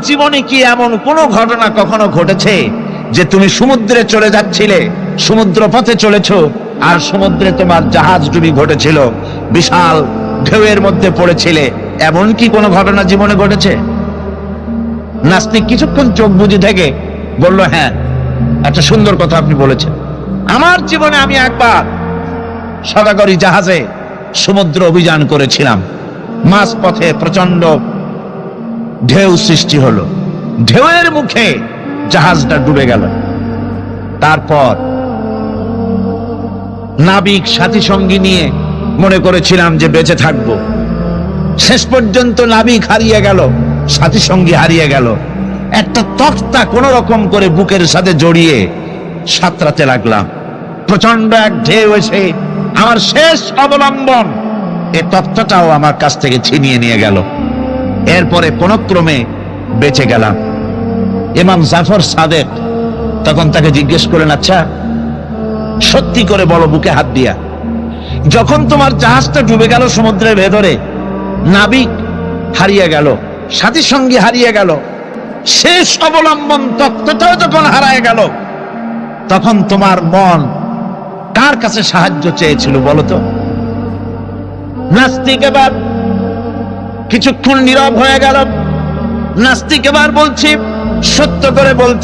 জীবনে কি এমন কোন ঘটনা কখনো ঘটেছে যে তুমি সমুদ্রে চলে যাচ্ছিলে, সমুদ্র পথে চলেছো, আর সমুদ্রে তোমার জাহাজ ডুবি ঘটেছিল, বিশাল ঢেউয়ের মধ্যে পড়েছিলে, এমন কি কোনো ঘটনা জীবনে ঘটেছে? নাস্তিক কিছুক্ষণ চোখ বুজে থেকে বলল, হ্যাঁ, একটা সুন্দর কথা আপনি বলেছেন। আমার জীবনে আমি একবার সদাগরি জাহাজে সমুদ্র অভিযান করেছিলাম। মাঝ পথে প্রচন্ড ঢেউ সৃষ্টি হলো, ঢেউয়ের মুখে জাহাজটা ডুবে গেল। তারপর নাবিক সাথী সঙ্গী নিয়ে মনে করেছিলাম যে বেঁচে থাকব। শেষ পর্যন্ত নাবিক হারিয়ে গেল, সাথী সঙ্গী হারিয়ে গেল। একটা তক্তা কোন রকম করে বুকের সাথে জড়িয়ে সাঁতরাতে লাগলাম। প্রচন্ড এক ঢেউ এসে আমার শেষ অবলম্বন এই তক্তাটাও আমার কাছ থেকে ছিনিয়ে নিয়ে গেল। এরপরে কোন ক্রমে বেঁচে গেলাম। ইমাম জাফর সাদেক তখন তাকে জিজ্ঞেস করলেন, আচ্ছা সত্যি করে বলো, বুকে হাত দিয়া, যখন তোমার জাহাজটা ডুবে গেল সমুদ্রের ভেতরে, নাবিক হারিয়ে গেল, সাথী সঙ্গী হারিয়ে গেল, শেষ অবলম্বন তত্ত্বটাও যখন হারায় গেল, তখন তোমার মন কার কাছে সাহায্য চেয়েছিল বলো তো? নাস্তিক এবার কিছুক্ষণ নীরব হয়ে গেল। নাস্তিক এবার বলছি, সত্য করে বলতে